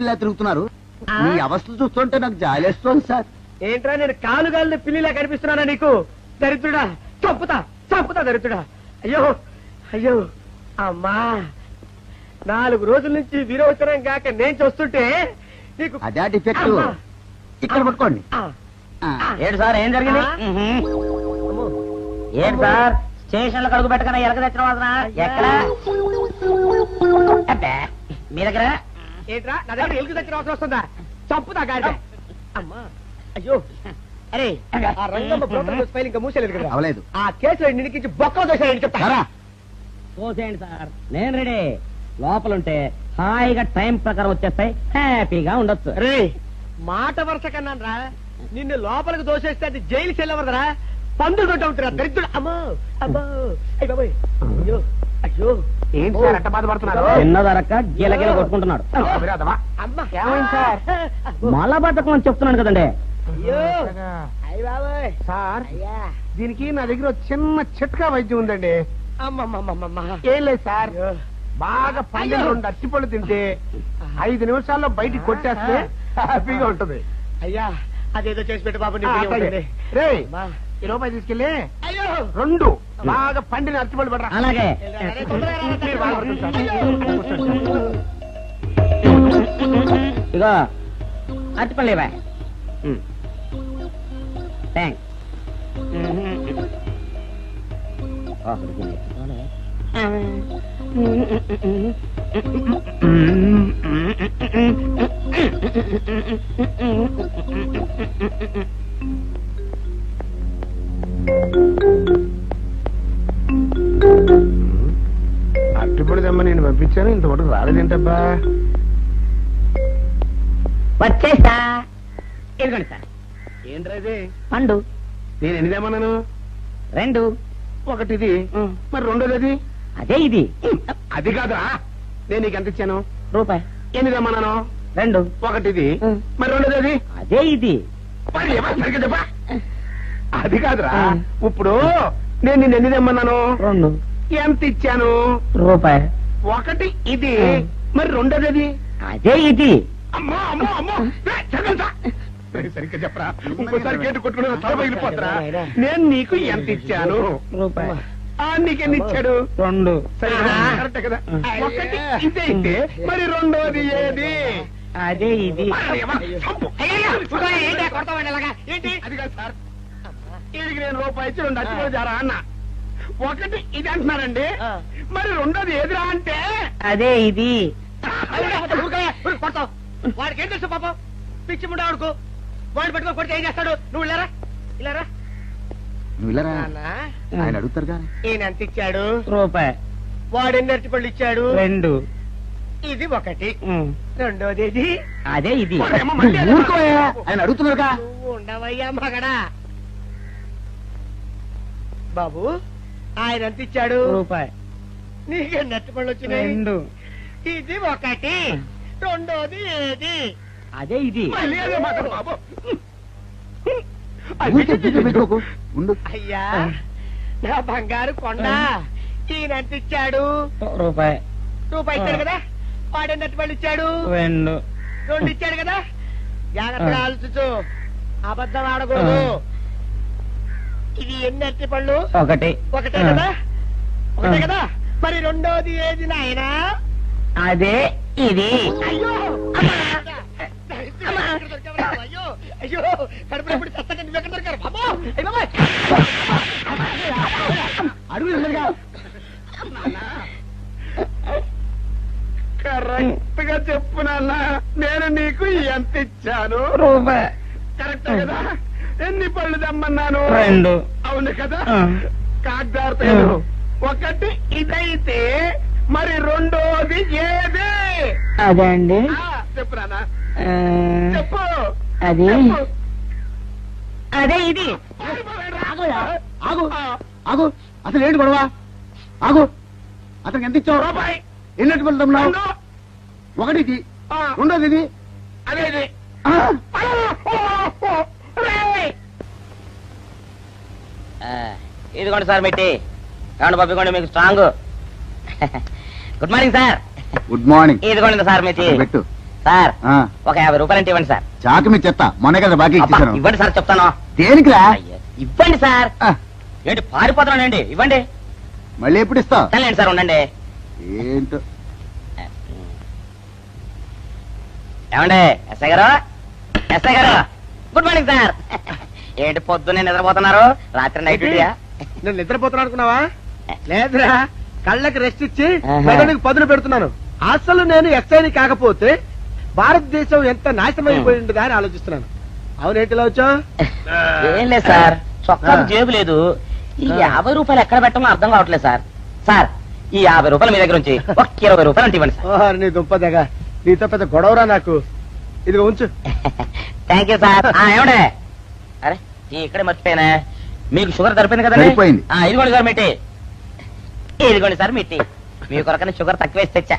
ఇలా తిరుగుతున్నారు. మీ అవస్థలు చూస్తుంటే నాకు జాలేస్తోంది సార్. ఏంట్రా నేను కాలు గాలిన పిల్లిలా కనిపిస్తున్నానా నీకు? దరిద్రుడా, చంపుతా చంపుతా దరిద్రుడా. అయ్యో అయ్యో అమ్మా, 4 రోజుల నుంచి విరోచనం కాక నేను చూస్తుంటే నీకు అదే డిఫెక్ట్. అమ్మా. ఇక్కడ పట్టుకోండి. ఆ, ఏంటి సార్, ఏం జరిగింది? అమ్మో. ఏంటి సార్, స్టేషన్ లో కడుగు పెట్టకనే ఎలక తెచ్చిన వాసన ఎక్కడ? అబ్బే, మీ దగ్గర ఏంట్రా నా దగ్గర ఎలుగు తెచ్చిన అవసరం వస్తుందా? చంపుతా గాడిద. అమ్మా అయ్యో. అరే ఆ రంగమ్మ బ్రోకర్ ఫైల్ ఇంకా మూసేలేదు కదా? అవలేదు. ఆ కేసులో నిడికించి బొక్కలు దోశాడని చెప్తా. సరా చూసేయండి సార్, నేను రెడీ. లోపలుంటే హాయిగా టైం ప్రకారం వచ్చేస్తాయి, హ్యాపీగా ఉండొచ్చు. రే మాట వరుస కన్నాను రా, నిన్ను లోపలికి దోసేస్తే అది జైలు చెల్లవదరా, పందులు కొట్ట ఉంటారా దరిద్రుడు. అమ్మో అబ్బో అయ్య బాబోయ్. అయ్యో అయ్యో. ఏంటి సార్ అట్ట బాధపడుతున్నారు? చిన్నదరక్క గిలగిల కొట్టుకుంటున్నాడు. అమ్మా ఏమైంది సార్? మళ్ళా బద్దకం అని చెప్తున్నాను కదండి. అయ్యో అయ్య బాబోయ్. సార్ అయ్యా దీనికి నా దగ్గర ఒక చిన్న చిట్కా వైద్యం ఉందండి. అమ్మమ్మమ్మమ్మ. ఏం లేదు సార్, అయ్యో. బాగా పండిన 2 అరటిపళ్ళు తింటే 5 నిమిషాల్లో బయటికి కొట్టేస్తే హ్యాపీగా ఉంటుంది. అయ్యా అదేదో చేసి పెట్టు బాబు. ఆ, అట్లాగే. రేయ్, అమ్మా. ఈ రూపాయి తీసుకెళ్ళి అయ్యో 2 బాగా పండిన అరటిపళ్ళు పడరా. అలాగే. అరే, తొందరగా రా, మీరు బాగా పడుతుంది సార్. ఇగో అరటిపళ్ళు ఇవ్వ. థ్యాంక్స్. అరటిపళ్ళు తెమ్మ నేను పంపించాను, ఇంతవరకు రాలేదేంటబ్బా. వచ్చేసా. ఇదిగోండి సార్, ఏంట్రా ఇది? పండు నేను ఎన్ని తెమ్మన్నాను? 2. ఒకటిది, మరి రెండోది అది? అదే ఇది. అది కాదురా, నేను నీకు ఎంత ఇచ్చాను? రూపాయి. ఎన్ని తెమ్మన్నాను? 2. ఒకటిది, మరి రెండోది అది? అదే ఇది. మరి ఏమో సరిగ్గా చెప్పా. అది కాదురా, ఇప్పుడు నేను నిన్ను ఎన్ని తెమ్మన్నాను? 2. ఎంత ఇచ్చాను? రూపాయి. ఒకటి ఇది, మరి రెండోది అది? అదే ఇది. అమ్మో అమ్మో అమ్మో, సరిగ్గా చెప్పరా, ఇంకోసారి గేటు కొట్టుకుని తల పగిలిపోతారా. నేను నీకు ఎంత ఇచ్చాను? రూపాయి. నీకెన్ని ఇచ్చాడు? 2. సరే కరెక్ట్ కదా. ఒకటి ఇదే అయితే మరి రెండోది ఏది? అదే ఇది. మరి ఏమో, చంపు. ఏంటి కొడతావండి ఇలాగా? ఏంటి? అది కాదు సార్, వీడికి నేను రూపాయి ఇచ్చి 2 అచ్చిపోయి జారా అన్న. ఒకటి ఇది అంటున్నారండి, మరి రెండోది ఏదిరా అంటే? అదే ఇది. కొడతావు. వాడికి ఏం తెలుసు పాపం, పిచ్చి ముండా వాడుకో. వాడు పెట్టుకో కొడితే ఏం చేస్తాడు? నువ్వు ఇలారా ఇలారా. నువ్వు ఇలా రా. నాన్న, ఆయన అడుగుతారు కానీ. ఈయన ఎంత ఇచ్చాడు? రూపాయి. వాడు ఎన్ని అరటిపళ్ళు ఇచ్చాడు? 2. ఇది ఒకటి, రెండోది ఇది. అదే ఇది. వాడేమో మళ్ళీ అదే ఊరుకోయా, ఆయన అడుగుతున్నారుగా. నువ్వు ఉండవయ్యా మగడా. బాబు ఆయన ఎంత ఇచ్చాడు? రూపాయి. నీకెన్ని అరటిపళ్ళు వచ్చినాయి? 2. ఇది ఒకటి, రెండోది ఏది? అదే ఇది. మళ్ళీ అదే మాట బాబు. ఊరికే పిచ్చి పెట్టుకోకు. ఉండు. అయ్యా నా బంగారు కొండ, ఈయన ఎంత ఇచ్చాడు? రూపాయి. రూపాయి ఇచ్చాడు కదా. వాడు ఎన్ని అరటిపళ్ళు ఇచ్చాడు? 2. 2 ఇచ్చాడు కదా. జాగ్రత్తగా ఆలోచించు, అబద్ధం ఆడకూడదు. ఇది ఎన్ని అరటిపళ్ళు? 1. ఒకటే కదా. ఒకటే కదా. మరి రెండోది ఏది నాయనా? అదే ఇది. అయ్యో అమ్మా! అమ్మా! అయ్యో అయ్యో, కడుపులో ఎప్పుడు చస్తగా నువ్వు ఎక్కడ దొరికారు బాబు? అయ్య బాబోయ్! అడుగు ఎదురుగా. కరెక్ట్ గా చెప్పు నాన్న, నేను నీకు ఎంత ఇచ్చాను? రూపాయి. కరెక్ట్ కదా. ఎన్ని పళ్ళు తెమ్మన్నాను? 2. అవును కదా. కాగ్దార్తేను. ఒకటి ఇదైతే మరి రెండోది ఏది? అదే అండి. చెప్పు నాన్న, ఆ, చెప్పు. అది చెప్పు. అదే ఇది. ఆగోయా, ఆగు ఆగు. అసలు ఏంటి గొడవ? ఆగు. అతనికి ఎంత ఇచ్చావు? రూపాయి. ఎన్నట్టు వెళ్తున్నావు? 2. ఒకటి ఇది, ఆ, రెండోది ఇది. అదేది. ఆ, ఇదిగోండి సార్ మెట్టి. ఏమండి పంపించండి, మీకు strong. Good morning sir. Good morning. ఇదిగోండి సార్ మెట్టి. పెట్టు. సార్ ఆ, ఒక 50 రూపాయలు అంటే ఇవ్వండి సార్. చాకు మీ చెత్త మొన్న కదా బాకీ అబ్బా, ఇచ్చేసాను. ఇవ్వండి సార్ చెప్తాను. దేనికిరా? అయ్యో, ఇవ్వండి సార్. ఆ, ఏంటి పారిపోతున్నానండి, ఇవ్వండి. మళ్ళీ ఎప్పుడు ఇస్తావు? సరేండి సార్, ఉండండి. ఏంటో. ఏమండి ఎస్ఐ గారు, ఎస్ఐ గారు, గుడ్ మార్నింగ్ సార్. ఏంటి పొద్దున్నే నిద్రపోతున్నారు? రాత్రి నైట్ డ్యూటీయా? నేను నిద్రపోతున్నా అనుకున్నావా? లేదురా, కళ్ళకి రెస్ట్ ఇచ్చి ఆహా. మెదడుకి పదులు పెడుతున్నాను. అసలు నేను ఎస్ఐని కాకపోతే భారతదేశం ఎంత నాశనం అయిపోయి ఉండదా అని ఆలోచిస్తున్నాను. అవునేంటిలా వచ్చా? ఏం లేదు సార్, చొక్కా జేబు లేదు. ఈ 50 రూపాయలు ఎక్కడ పెట్టాలో అర్థం కావట్లేదు సార్. సార్, ఈ 50 రూపాయలు మీ దగ్గర నుంచి ఒక 20 రూపాయలు అంటే ఇవ్వండి సార్. ఓహో, నీ దుంపదగా, నీతో పెద్ద గొడవరా నాకు. ఇదిగో ఉంచు. Thank you sir. ఏమండే, అరే ఇక్కడే మర్చిపోయానా, మీకు షుగర్ సరిపోయింది కదండి? సరిపోయింది. ఇదిగోండి సార్ మిట్టి, ఇదిగోండి సార్ మిట్టి. మీ కొరకని షుగర్ తక్కువ వేసి తెచ్చా.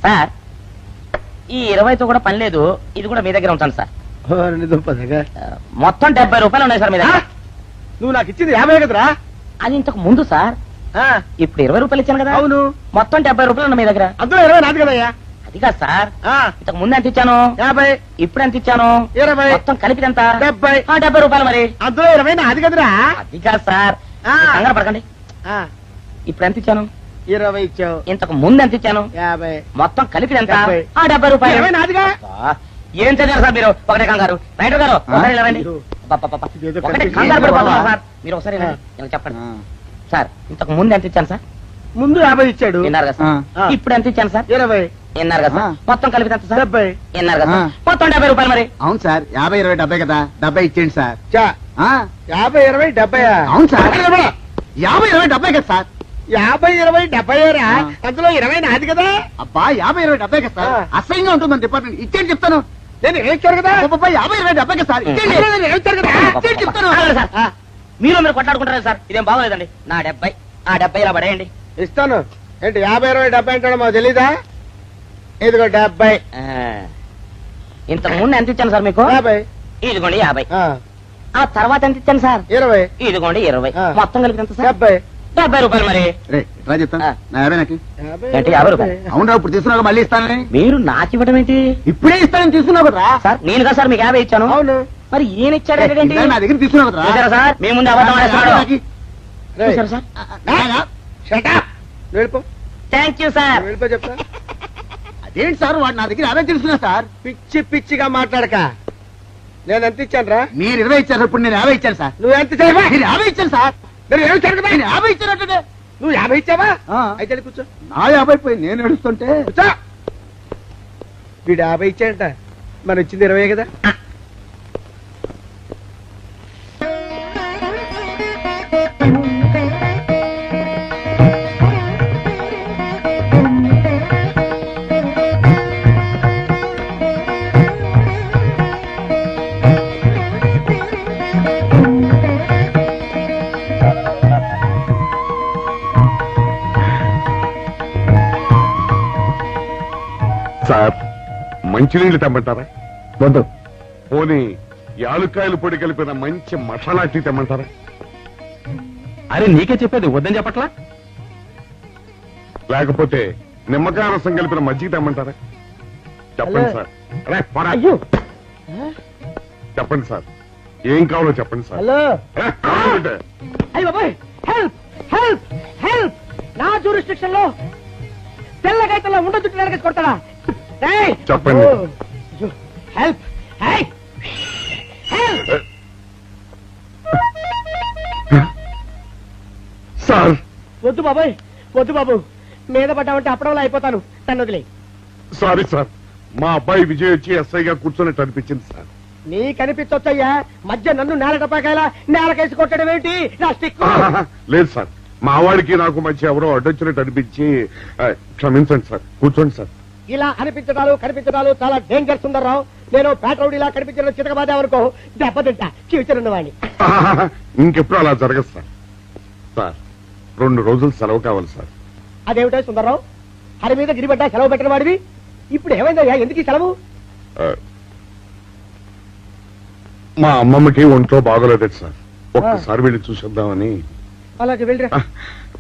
సార్, ఈ 20తో కూడా పని లేదు, ఇది కూడా మీ దగ్గర ఉంటాను సార్. ఓహో, నీ దుంపదగా. మొత్తం 70 రూపాయలు ఉన్నాయి సార్ మీ దగ్గర. నువ్వు నాకు ఇచ్చింది 50 కదరా? అది ఇంతకు ముందు సార్, ఆ, ఇప్పుడు 20 రూపాయలు ఇచ్చాను కదా. అవును. మొత్తం 70 రూపాయలు ఉన్నాయి మీ దగ్గర. అందులో 20 నాది కదయ్యా. అది కాదు సార్, ఆ, ఇంతకు ముందు ఎంత ఇచ్చాను, 50, ఇప్పుడు ఎంత ఇచ్చాను, 20, మొత్తం కలిపి ఎంత? 70. 70 రూపాయలు మరి. అందులో 20 నాది కదరా? అది కాదు సార్, ఆ. మీరు కంగారు పడకండి. ఆ, ఇప్పుడు ఎంత ఇచ్చాను, 20 ఇచ్చావు. ఇంతకు ముందు ఎంత ఇచ్చాను, 50. మొత్తం కలిపి ఎంత? 70. 70 రూపాయలు. 20 నాదిగా. అబ్బా, ఏం చదివారు సార్ మీరు? ఒకటే కంగారు. రైటర్ గారు ఒకసారి ఇలా రండి. అయ్యో. అబ్బబ్బబ్బ. ఇదేదో ఒకటే కనిపించింది. కంగారు పడిపోతున్నారు సార్. మీరు ఒకసారి ఇలా ఇలా చెప్పండి ఆ, సార్. ఇంతకు ముందు ఎంత ఇచ్చాను సార్? ముందు 50 ఇచ్చాడు. విన్నారు కదా సార్. ఆ. ఇప్పుడు ఎంత ఇచ్చాను సార్? 20, విన్నారు కదా సార్. ఆ. మొత్తం కలిపి ఎంత సార్? 70. విన్నారు కదా సార్. ఆ. మొత్తం 70 రూపాయలు మరి. అవును సార్, 50, 20, 70 కదా. 70 ఇచ్చేయండి సార్. చా, ఆ, 50, 20, 70. అవును సార్. 50, 20, 70 కదా సార్. 50, 20, 70 రా. ఆ. అందులో 20 నాది కదా. అబ్బా, 50, 20, 70 కదా సార్. ఆ. అసహ్యంగా ఉంటుంది మన డిపార్ట్మెంట్. ఇచ్చేయండి చెప్తాను. నేను ఏమిచ్చారు కదా? అబ్బబ్బా, 50, 20, 70 కదా సార్. ఇచ్చేయండి. అందులో నేను ఏమిచ్చారు కదా? ఇచ్చేయండి చెప్తాను. ఆగండి సార్. ఆ, మీరు కొట్లాడుకుంటారు సార్, ఇదేం బాగోలేదండి. నా 70, ఆ 70 ఇలా పడేయండి. ఇస్తాను. ఏంటి 50, 20, 70 అంటాడు మాకు తెలీదా? ఇదిగో 70. ఆ. ఇంతకు ముందు ఎంత ఇచ్చాను సార్ మీకు? 50. ఇదిగోండి 50. ఆ, ఆ తర్వాత ఎంత ఇచ్చాను సార్? 20. ఇదిగోండి 20. ఆ. మొత్తం కలిపి ఎంత సార్? 70. 70 రూపాయలు మరి. రే, రా చెప్తాను. ఆ. నా 50 నాకు. 50, ఏంటి, 50 రూపాయలు? అవునరా, ఇప్పుడు తీసుకున్నాక మళ్ళీ ఇస్తానని. మీరు నాకు ఇవ్వడం ఏంటి ఇప్పుడే ఇస్తానని తీసుకున్నావు కదరా. సార్? నేను కదా సార్ మీకు 50 ఇచ్చాను. అవును. మరి ఈయన ఇచ్చాడు ఏంటి? ఇందాక నా దగ్గర తీసుకున్నావు కదరా. చూసారా సార్, మీ ముందు అబద్ధం ఆడేస్తున్నాడు. నాకు. రేయ్, చూసారా సార్? shut up. నువ్వు వెళ్ళిపో. Thank you sir. నువ్వు వెళ్ళిపో చెప్తా. అదేంటి సార్, వాడు నా దగ్గర 50 తీసుకున్నా సార్. పిచ్చి పిచ్చిగా మాట్లాడక. నేను ఎంత ఇచ్చాను రా? మీరు 20 ఇచ్చారు, ఇప్పుడు నేను 50 ఇచ్చాను సార్. నువ్వు ఎంత ఇచ్చావా? మీరు 50 ఇచ్చాను సార్. నేను ఏమి ఇచ్చాను కదా? నేను 50 ఇచ్చానంటే నువ్వు 50 ఇచ్చావా? ఆ. అయితే వెళ్ళి కూర్చో. నా 50 పోయి నేను ఏడుస్తుంటే. కూర్చో. వీడు 50 ఇచ్చాడంట, మనం ఇచ్చింది 20 కదా. సార్, మంచినీళ్ళు తెమ్మంటారా? వద్దు. పోనీ యాలుక్కాయలు పొడి కలిపిన మంచి మసాలా టీ తెమ్మంటారా? అరే నీకే చెప్పేది వద్దని చెప్పట్లా? లేకపోతే నిమ్మకాయ రసం కలిపిన మజ్జిగ తెమ్మంటారా? చెప్పండి హలో. సార్. అరే, పోరా. అయ్యో. చెప్పండి సార్, ఏం కావాలో చెప్పండి సార్. హలో. అరే, కావాలంటే. అయ్య బాబాయ్, హెల్ప్ హెల్ప్ హెల్ప్. నా జ్యూరిస్డిక్షన్ లో తెల్లగైతల్లో ఉండ చుట్టూ నరకేసి కొడతాడా? ఏయ్! చెప్పండి. ఓ, అయ్యో, హెల్ప్. హెల్ప్. హెల్ప్. సార్, వద్దు బాబాయ్, వద్దు బాబు. మీద పడ్డామంటే అప్పడంలో అయిపోతాను. నన్ను వదిలే. సారీ సార్, మా అబ్బాయి విజయ్ వచ్చి ఎస్ఐగా కూర్చున్నట్టు అనిపించింది సార్. నీ కనిపించొచ్చయ్యా, మధ్య నన్ను నేల టపాకాయలా నేలకేసి కొట్టడం ఏంటి? నా స్టిక్. లేదు సార్, మా వాడికి నాకు మధ్య ఎవరో అడ్డొచ్చినట్టు అనిపించి క్షమించండి సార్. కూర్చోండి సార్. ఇలా అనిపించడాలు కనిపించడాలు చాలా డేంజర్ సుందర్రావు. నేను పేట్రౌడీలా కనిపించడం చితకబాదామనుకో, దెబ్బతింటా ఫ్యూచర్ ఉన్నవాడిని. ఇంకెప్పుడు అలా జరగదు సార్. సార్, 2 రోజులు సెలవు కావాలి సార్. అదేమిటో సుందర్రావు, హరి మీద గిరిబడ్డా సెలవు పెట్టిన వాడివి. ఇప్పుడు ఏమైందయ్యా, ఎందుకు ఈ సెలవు? ఆ, మా అమ్మమ్మకి ఒంట్లో బాగోలేదు సార్. ఒక్కసారి వెళ్ళి చూసేద్దామని. అలాగే వెళ్ళిరా.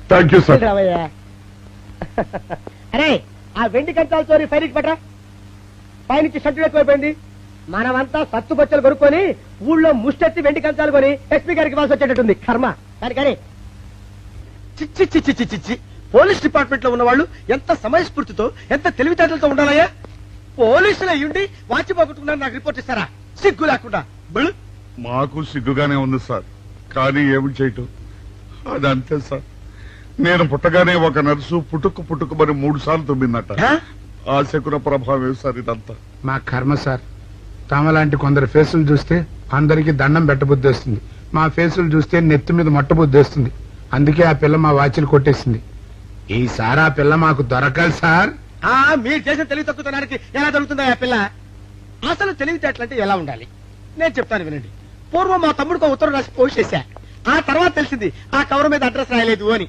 Thank you sir. వెళ్ళిరావయ్యా. అరే, ఆ వెండి కంచాల చోరీ ఫైల్కి పెట్టరా. పైనుంచి షడ్డు ఎక్కువైపోయింది. మనమంతా సత్తు బొచ్చలు కొనుక్కొని ఊళ్ళో ముష్టెత్తి వెండి కంచాలు కొని ఎస్పీ గారికి ఇవ్వాల్సి వచ్చేటట్టుంది కర్మ. కానీ చిచ్చి చిచ్చి చిచ్చి చిచ్చి పోలీస్ డిపార్ట్మెంట్ లో ఉన్న వాళ్ళు ఎంత సమయస్ఫూర్తితో ఎంత తెలివితేటలతో ఉండాలయ్యా. పోలీసులు అయ్యుండి వాచి పోగొట్టుకున్నారు నాకు రిపోర్ట్ ఇస్తారా? సిగ్గు లేకుండా బళ్ళు. మాకు సిగ్గుగానే ఉంది సార్, కానీ ఏమి చేయటం అదంతే సార్. నేను పుట్టగానే ఒక నర్సు పుట్టుకు మరి 3 సార్లు తుమ్మిందట. ఆ శకున ప్రభావం సార్ ఇదంతా. మా కర్మ సార్. తమలాంటి కొందరు ఫేసులు చూస్తే అందరికి దండం పెట్టబుద్ధి వస్తుంది. మా ఫేసులు చూస్తే నెత్తి మీద మట్టబుద్ధి వస్తుంది. అందుకే ఆ పిల్ల మా వాచిలు కొట్టేసింది. ఈసారి ఆ పిల్ల మాకు దొరకాలి సార్. మీరు చేసిన తెలివి తక్కువతనానికి ఎలా దొరుకుతుందా ఆ పిల్ల? అసలు తెలివితేటలంటే ఎలా ఉండాలి నేను చెప్తాను వినండి. పూర్వం మా తమ్ముడికి ఉత్తరం రాసి పోస్ట్ చేశా. ఆ తర్వాత తెలిసింది ఆ కవర్ మీద అడ్రస్ రాయలేదు అని.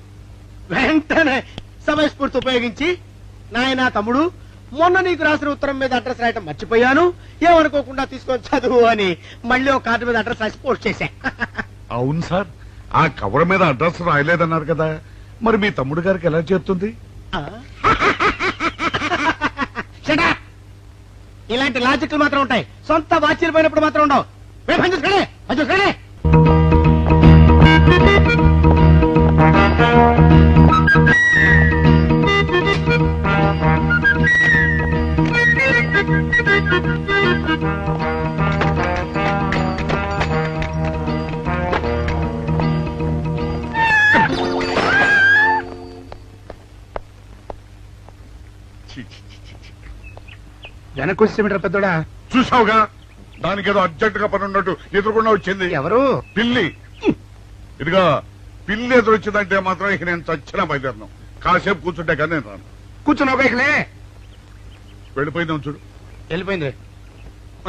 వెంటనే సమయస్ఫూర్తి ఉపయోగించి నాయనా తమ్ముడు, మొన్న నీకు రాసిన ఉత్తరం మీద అడ్రస్ రాయటం మర్చిపోయాను, ఏమనుకోకుండా తీసుకొని చదువు అని మళ్ళీ ఒక కార్డు మీద అడ్రస్ రాసి పోస్ట్ చేశా. అవును సార్, ఆ కవర్ మీద అడ్రస్ రాయలేదన్నారు కదా, మరి మీ తమ్ముడు గారికి ఎలా చేరుతుంది? ఇలాంటి లాజిక్లు మాత్రం ఉంటాయి, సొంత వాచీలు పోయినప్పుడు మాత్రం ఉండవు. వెనకొచ్చేమిట్రా పెద్దోడా? చూసావుగా, దానికేదో అర్జెంట్ గా పని ఉన్నట్టు ఎదురుకుండా వచ్చింది. ఎవరు? పిల్లి. ఇదిగా పిల్లి ఎదురు వచ్చిందంటే మాత్రం ఇక నేను చచ్చినా బయలుదేరను. కాసేపు కూర్చుంటే కానీ నేను రాను. కూర్చున్నావు ఇకలే. వెళ్ళిపోయిందాం చూడు. వెళ్ళిపోయింది.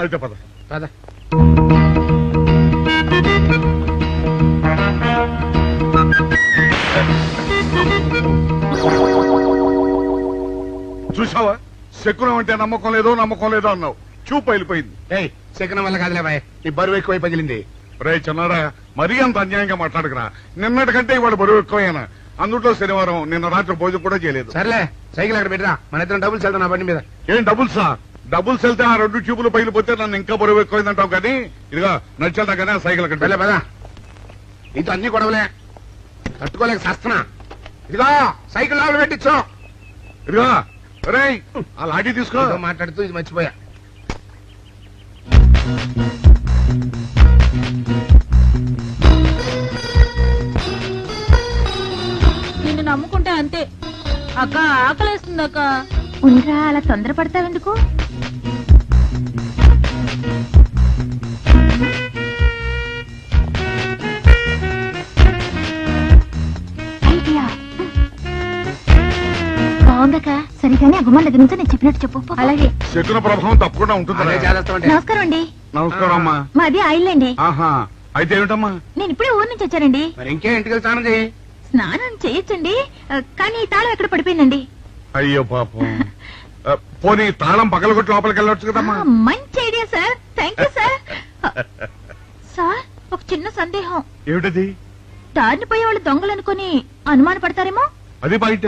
అయితే పద. పద. చూసావా, శకునం అంటే నమ్మకం లేదో అన్నావు. చూపు వెళ్ళిపోయింది. ఏయ్, శకనం వల్ల కాదులే బాయ్, నీ బరువు ఎక్కువై పగిలింది. రే చిన్నారా, మరీ అంత అన్యాయంగా మాట్లాడకురా. నిన్నటికంటే ఇవాళ బరువు ఎక్కువైనా. అందులో శనివారం నిన్న రాత్రి భోజనం కూడా చేయలేదు. సర్లే, సైకిల్ అక్కడ పెట్టరా, మన ఇద్దరం డబ్బులు వెళ్తాం నా బండి మీద. ఏం డబుల్సా? డబుల్స్ వెళ్తే ఆ 2 ట్యూబులు పగిలిపోతే నన్ను ఇంకా బరువు ఎక్కువైందంటావు. కానీ ఇదిగా నడిచేదా కానీ ఆ సైకిల్ అక్కడ వెళ్ళే పదా. నీతో అన్ని గొడవలే, తట్టుకోలేక సస్తున్నా. ఇదిగో సైకిల్ లోపల పెట్టించు. ఇదిగా రే, ఆ లాఠీ తీసుకో. ఏదో మాట్లాడుతూ ఇది మర్చిపోయా. నిన్ను నమ్ముకుంటే అంతే అక్క. ఆకలేస్తుంది అక్క. ఉండరా, అలా తొందరపడతావెందుకు? ఐడియా బాగుందక్క. సరిగానే ఆ గుమ్మం దగ్గర నుంచి నేను చెప్పినట్టు చెప్పు. అలాగే. శకున ప్రభావం తప్పకుండా ఉంటుంది. అదే చేస్తామంటే. నమస్కారం అండి. నమస్కారం అమ్మా. మాది ఆయిల్ అండి. ఆహా, అయితే ఏమిటమ్మా? నేను ఇప్పుడే ఊరు నుంచి వచ్చానండి. మరి ఇంకే ఇంటికి వెళ్తానది. స్నానం చేయొచ్చండి, కానీ ఈ తాళం ఎక్కడ పడిపోయిందండి. అయ్యో పాపం. పోనీ తాళం పగలగొట్టి లోపలికి వెళ్ళొచ్చు కదమ్మా. మంచి idea sir, thank you sir. Sir, ఒక చిన్న సందేహం. ఏమిటది? దారిని పోయే వాళ్ళు దొంగలు అనుకుని అనుమాన పడతారేమో. అది బయట.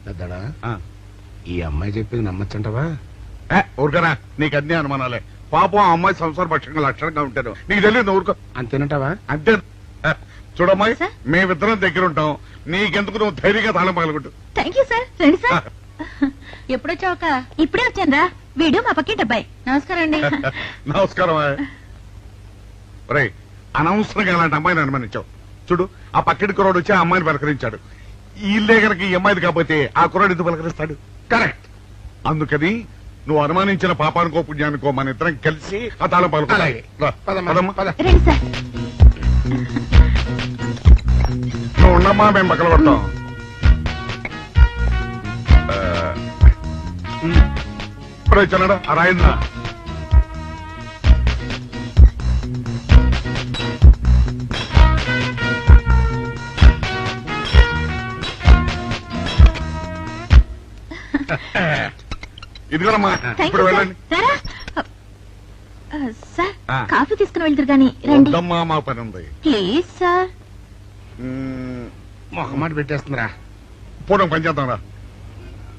పెద్దడా, ఈ అమ్మాయి చెప్పింది నమ్మచ్చంటవా? ఊరుకరా, నీకు అన్ని అనుమానాలే. పాపం ఆ అమ్మాయి సంసార పక్షంగా లక్షణంగా ఉంటారు. నీకు తెలియదు ఊరుకో. అంతేనంటావా? అంతే. చూడమ్మాయి, సార్? మేమిద్దరం దగ్గర ఉంటాం. నీకెందుకు, నువ్వు ధైర్యంగా తాళం పగలగొట్టు. Thank you sir. రండి సార్. ఎప్పుడొచ్చావుక? ఇప్పుడే వచ్చాను. వీడు మా పక్కింటి అబ్బాయి. నమస్కారం అండి. నమస్కారం. రే, అనవసరంగా అలాంటి అమ్మాయిని అనుమానించావు. చూడు, ఆ పక్కింటి కుర్రాడు వచ్చి ఆ అమ్మాయిని పలకరించాడు. ఈ ఇల్లే కనుక ఈ అమ్మాయిది కాకపోతే ఆ కుర్రాడు ఎందుకు పలకరిస్తాడు? కరెక్ట్. అందుకని నువ్వు అనుమానించిన పాపానికో పుణ్యానికో మన ఇద్దరం కలిసి ఆ తాళం అలాగే. పలకలు. రండి సార్. నువ్వు ఉండమ్మా, మేము పక్కన పడతాం. ఇప్పుడు వచ్చాడా ఆ రాయిందా? ఇదిగోనమ్మా, థ్యాంక్ ఇప్పుడు యూ సార్. వెళ్ళండి. రారా. సార్, ఆ. కాఫీ తీసుకుని వెళ్తారు గాని రండి వద్దమ్మా, మా పని ఉంది. Please sir. మ్మ్, మొహమాట పెట్టేస్తుందిరా. పూర్వం పని చేద్దాం రా.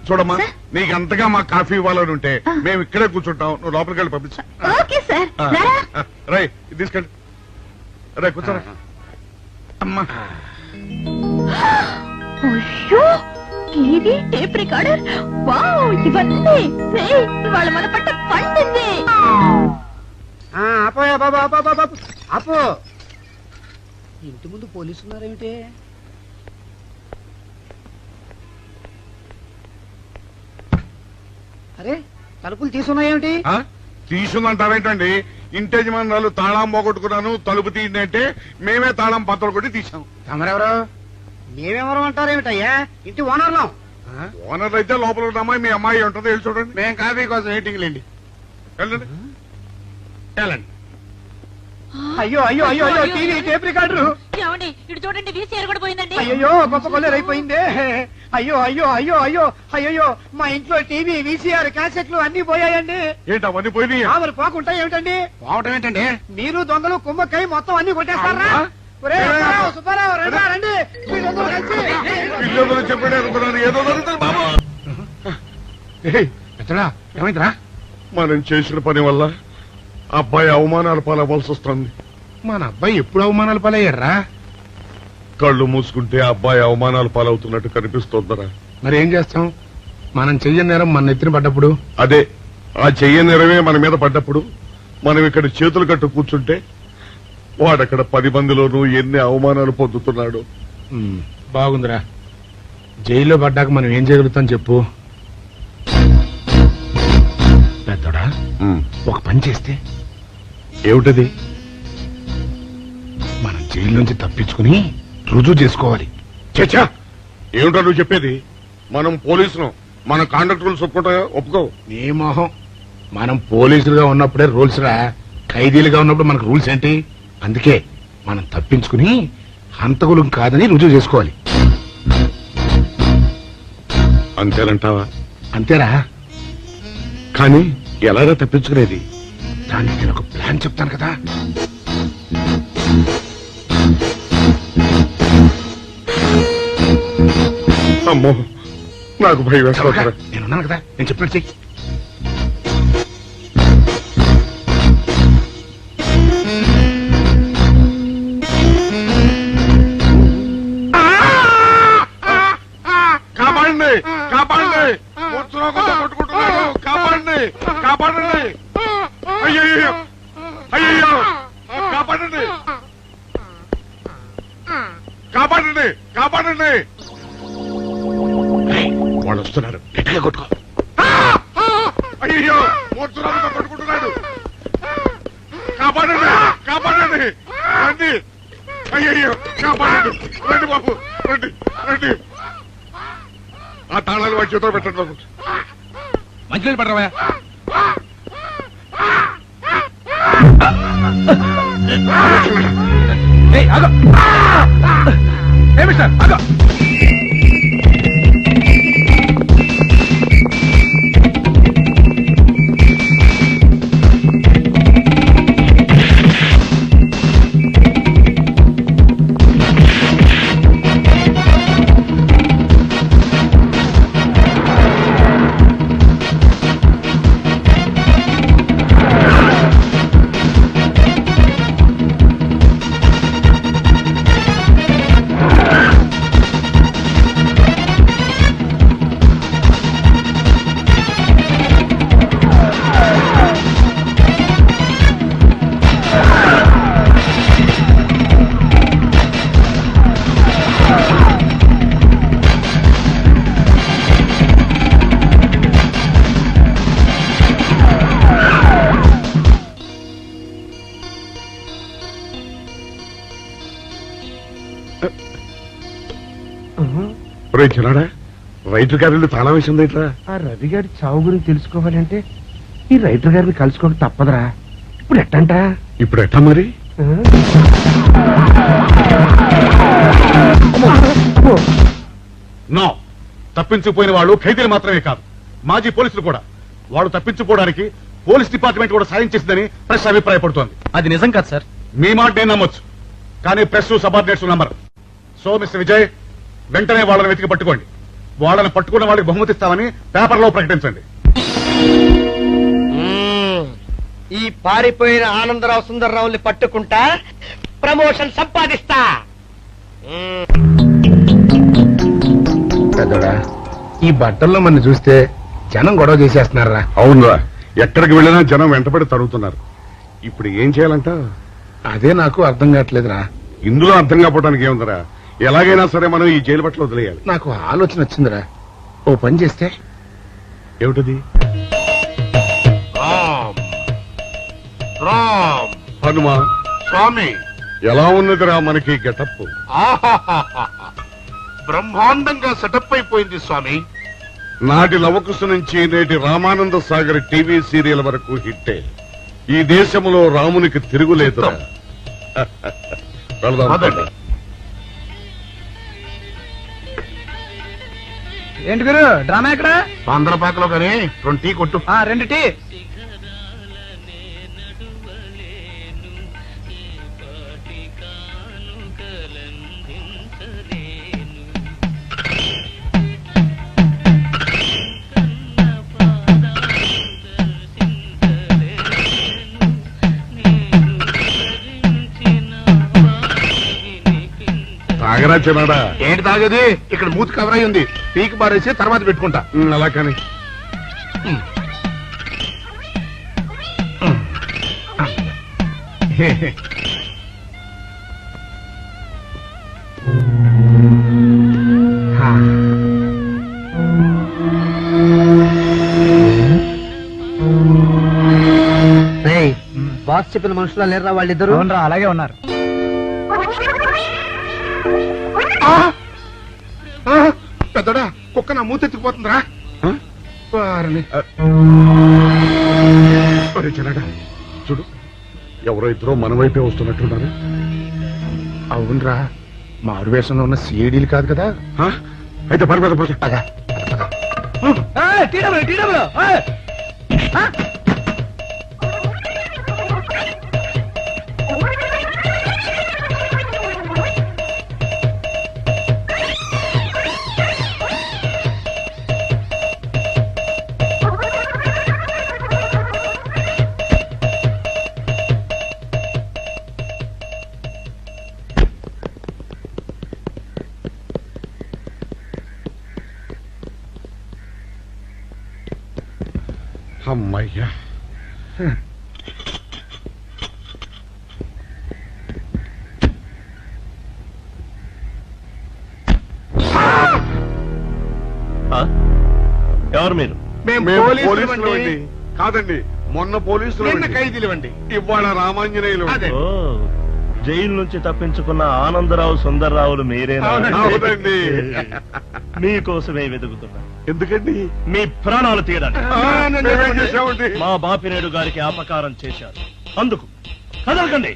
చూడమ్మా సార్? నీకు అంతగా మా కాఫీ ఇవ్వాలని ఉంటే ఆ. మేము ఇక్కడే కూర్చుంటాం నువ్వు లోపలికి వెళ్ళి పంపించు ఓకే సార్ రారా. రై ఇది తీసుకెళ్ళి రే కూర్చోరా అమ్మా అయ్యో టీవీ టేప్ రికార్డర్ వావ్ ఇవన్నీ రేయ్, ఇవాళ మన పట్ట పండింది. అపోయా బాబా అపో బాబా అపో ఇంటి ముందు పోలీసు ఉన్నారేమిటి? అరే తలుపులు తీసున్నాయేమిటి? తీసుందంటారేంటండి ఇంటి యజమానులు తాళం పోగొట్టుకున్నాను తలుపు తీయండి అంటే మేమే తాళం పత్తలు కొట్టి తీసాం. తమరెవరు? మేమెవరం అంటారేమిటయ్యా? ఇంటి ఓనర్లం. ఓనర్ అయితే లోపల ఉన్న అమ్మాయి మీ అమ్మాయి ఉంటుందో వెళ్ళి చూడండి. మేము కాఫీ కోసం మీటింగ్ లేండి. వెళ్ళండి వెళ్ళండి. అయ్యో అయ్యో అయ్యో అయ్యో టీవీ టేప్ రికార్డరు. ఏమండి ఇటు చూడండి వీసీఆర్ కూడా పోయిందండి. అయ్యో గొప్ప కొల్లేరైపోయిందే. అయ్యో అయ్యో అయ్యో అయ్యో అయ్యో మా ఇంట్లో టీవీ వీసీఆర్ క్యాసెట్లు అన్ని పోయాయండి. ఏంటి అవన్నీ పోయినాయి? మరి పోకుంటా ఏమిటండి? పోవటం ఏంటండి? మీరు దొంగలు కుమ్మక్కై మొత్తం అన్ని కొట్టేస్తారా? ఒరేయ్, సుబ్బారావు, సుబ్బారావు, రండి, రండి. మీరందరూ కలిసి. పిల్లలు చెప్పాడు అనుకున్నాను ఏదో జరుగుతుంది బాబు. ఎత్తడా ఏమైందిరా? మనం చేసిన పని వల్ల అబ్బాయి అవమానాలు పాలవలసి వస్తుంది. మన అబ్బాయి ఎప్పుడు అవమానాలు పాలయ్యారా? కళ్ళు మూసుకుంటే అబ్బాయి అవమానాలు పాలవుతున్నట్టు కనిపిస్తోందరా. మరి ఏం చేస్తాం? మనం చెయ్యని నేరం మన నెత్తిన పడ్డప్పుడు అదే ఆ చెయ్య నిరవే మన మీద పడ్డప్పుడు మనం ఇక్కడ చేతులు కట్టు కూర్చుంటే వాడక్కడ 10 మందిలోనూ ఎన్ని అవమానాలు పొందుతున్నాడు. బాగుందిరా. జైల్లో పడ్డాక మనం ఏం చేయగలుగుతాం చెప్పు. పెద్దోడా ఒక పని చేస్తే ఏమిటది? మనం జైలు నుంచి తప్పించుకుని రుజువు చేసుకోవాలి. చచ్చా ఏమిటో నువ్వు చెప్పేది? మనం పోలీసులు మన కాండక్ట్ రూల్స్ ఒప్పుకో. నీ మొహం. మనం పోలీసులుగా ఉన్నప్పుడే రూల్స్ రా. ఖైదీలుగా ఉన్నప్పుడు మనకు రూల్స్ ఏంటి? అందుకే మనం తప్పించుకుని హంతకులం కాదని రుజువు చేసుకోవాలి. అంతేనంటావా? అంతేరా. కానీ ఎలాగా తప్పించుకునేది? దానికి నేను ఒక ప్లాన్ చెప్తాను కదా. అమ్మో నాకు భయం వేస్తాను. నేనున్నాను కదా, నేను చెప్పినట్టు చెయ్యి. కాపాడండి కాపాడండి కొట్టుకుంటున్నాడు. కాపాడండి కాపాడండి. అయ్యయ్యో అయ్యయ్యో కాపాడండి కాపాడండి కాపాడండి. వాళ్ళు వస్తున్నారు, గట్టిగా కొట్టుకో. అయ్యో మూర్తురాలతో కొట్టుకుంటున్నాడు. కాపాడండి కాపాడండి రండి. అయ్యయ్యో కాపాడండి. రండి బాబు రండి రండి. ఆ తాళాలు వాడి చేతిలో పెట్టండి బాబు. మంచినీళ్ళు పడరా. ఏమి సార్ ఆగో. చిన్నాడా రైటర్ గారి తాళం వేసింది ఇట్లా. ఆ రవి గారి చావు గురించి తెలుసుకోవాలంటే ఈ రైటర్ గారిని కలుసుకోవడం తప్పదురా. ఇప్పుడు ఎట్టంట? ఇప్పుడు ఎట్టా మరి? నో, తప్పించిపోయిన వాళ్ళు ఖైదీలు మాత్రమే కాదు, మాజీ పోలీసులు కూడా. వాళ్ళు తప్పించుకోవడానికి పోలీస్ డిపార్ట్మెంట్ కూడా సాయం చేసిందని ప్రెస్ అభిప్రాయపడుతోంది. అది నిజం కాదు సార్. మీ మాట నేను నమ్మొచ్చు, కానీ ప్రెస్ సబార్డినేట్స్ నమ్మరు. సో మిస్టర్ విజయ్, వెంటనే వాళ్ళని వెతికి పట్టుకోండి. వాళ్ళని పట్టుకున్న వాళ్ళకి బహుమతి ఇస్తామని పేపర్లో ప్రకటించండి. ఈ పారిపోయిన ఆనందరావు సుందర్రావుని పట్టుకుంటా ప్రమోషన్ సంపాదిస్తా. పెద్దోడా, ఈ బట్టల్లో మన చూస్తే జనం గొడవ చేసేస్తున్నారా? అవునరా, ఎక్కడికి వెళ్ళినా జనం వెంటపడి తరుగుతున్నారు. ఇప్పుడు ఏం చేయాలంట? అదే నాకు అర్థం కావట్లేదురా. ఇందులో అర్థం కాకపోవడానికి ఏముందరా? ఎలాగైనా సరే మనం ఈ జైలు బట్టలు వదిలేయాలి. నాకు ఆలోచన వచ్చిందిరా. ఓ పని చేస్తే ఏమిటది? రామ్ హనుమా స్వామి, ఎలా ఉన్నదిరా మనకి గెటప్? బ్రహ్మాండంగా సెటప్ అయిపోయింది స్వామి. నాటి లవకుశ నుంచి నేటి రామానంద సాగర్ టీవీ సీరియల్ వరకు హిట్టే. ఈ దేశంలో రామునికి తిరుగులేదురా. వెళదాం పద. ఏంటి గురు డ్రామా ఎక్కడ? ఆంధ్రపాకలో కానీ 2 టీ కొట్టు. 2 టీ. తాగరా చిన్నాడా? ఏంటి తాగేది? ఇక్కడ మూతి కవర్ అయి ఉంది. పీకి బారేసి తర్వాత పెట్టుకుంటా. అలా కానీ బాస్ చెప్పిన మనుషులా లేరా వాళ్ళిద్దరు? అలాగే ఉన్నారు. పెద్దడా, కుక్క నా మూతెత్తిపోతుందిరా. వారిని. ఒరే చిన్నాడా, చూడు, ఎవరో ఇద్దరు మన వైపే వస్తున్నట్టున్నారు. అవునరా, మారువేషంలో ఉన్న సీడీలు కాదు కదా. అయితే పని పద పద. పద. అమ్మయ్యా, ఎవరు మీరు? మేము పోలీసులు అండి. కాదండి, మొన్న పోలీసులు నిన్న ఖైదీలు ఇవ్వండి. ఇవాళ రామాంజనేయులు. అదే. ఓ, జైలు నుంచి తప్పించుకున్న ఆనందరావు సుందర్రావులు మీరేనా? అవునండి. మీకోసమే వెతుకుతున్నా. ఎందుకండి? మీ ప్రాణాలు తీయడానికి. మేమేం చేశామండి? మా బాపినేడు గారికి అపకారం చేశారు. అందుకు కదలకండి.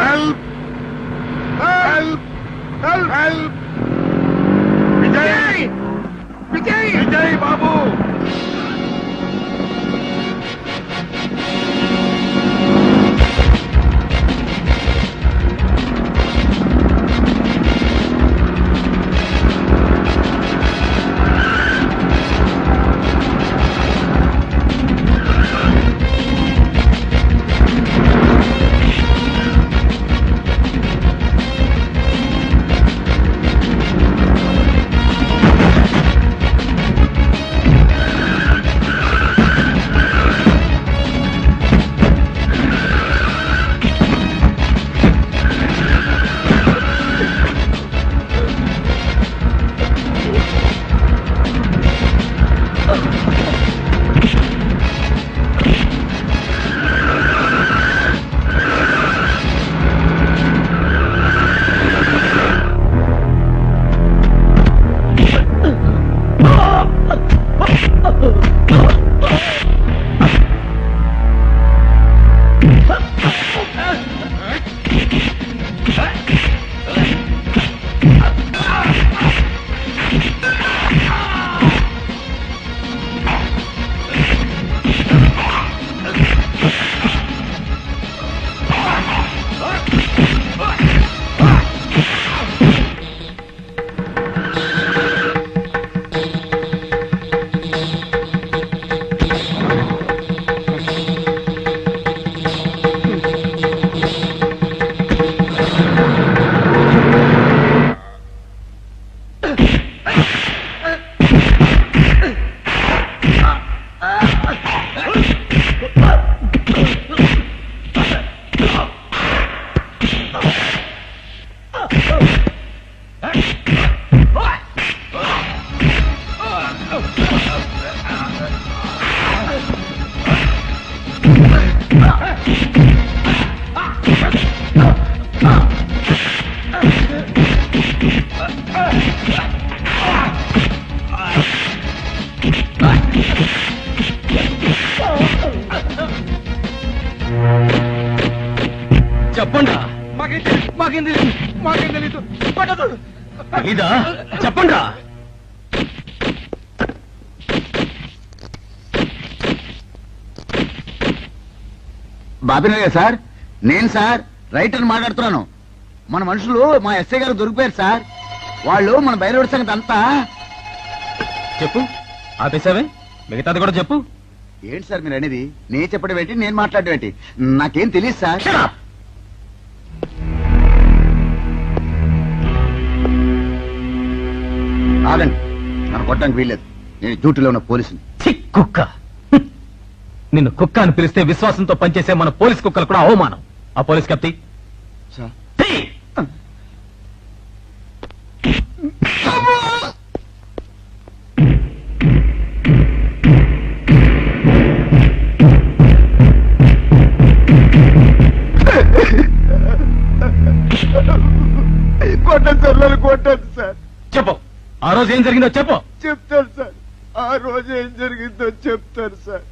Help! Help! Help! Help! Vijay! Vijay! Vijay బాబు! చెప్పండి మాకేం తెలీదు ఇదా చెప్పండి బాబినయ్య సార్, నేను సార్ రైటర్ మాట్లాడుతున్నాను. మన మనుషులు మా ఎస్ఐ గారు దొరికిపోయారు సార్. వాళ్ళు మన బయలుదేరి సంగతి అంతా చెప్పు. ఆపేసావే, మిగతాది కూడా చెప్పు. ఏంటి సార్ మీరు అనేది? నేను చెప్పడం ఏంటి, నేను మాట్లాడడం ఏంటి? నాకేం తెలియదు సార్. ఆగండి, నన్ను కొట్టడానికి వీల్లేదు. నేను డ్యూటీలో ఉన్న పోలీసుని. కుక్క నిన్ను కుక్క అని పిలిస్తే విశ్వాసంతో పనిచేసే మన పోలీస్ కుక్కలు కూడా అవమానం. ఆ పోలీస్ కప్తి సార్ కొట్టండి సార్, నన్ను కొట్టండి సార్. చెప్పు, ఆ రోజు ఏం జరిగిందో చెప్పు. చెప్తాను సార్, ఆ రోజు ఏం జరిగిందో చెప్తాను సార్.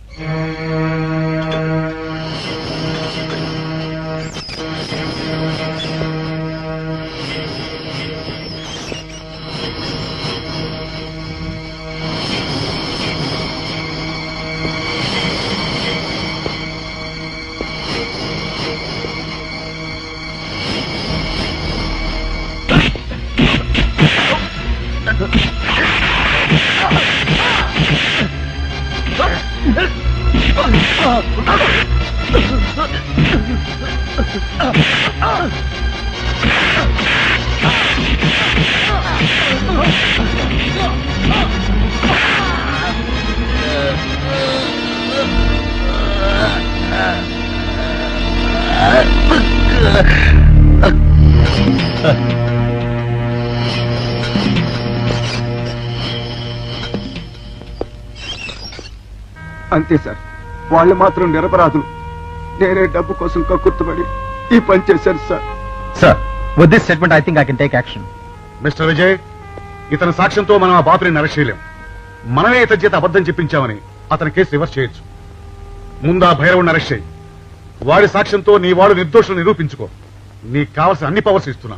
అంతే సార్, వాళ్ళు మాత్రం నిరపరాధులు. నేనే డబ్బు కోసం కక్కుర్తుపడి ఈ పని చేశాను sir. Sir, with this statement I think I can take action. Mister Vijay, ఇతని సాక్ష్యంతో మనం ఆ బాపుని అరెస్ట్ చేయలేం. మనమే ఇతని చేత అబద్ధం చెప్పించామని అతని కేసు రివర్స్ చేయొచ్చు. ముందు ఆ భైరవుని అరెస్ట్ చేయి. వాడి సాక్ష్యంతో నీ వాడు నిర్దోషులు నిరూపించుకో. నీకు కావాల్సిన అన్ని పవర్స్ ఇస్తున్నాను.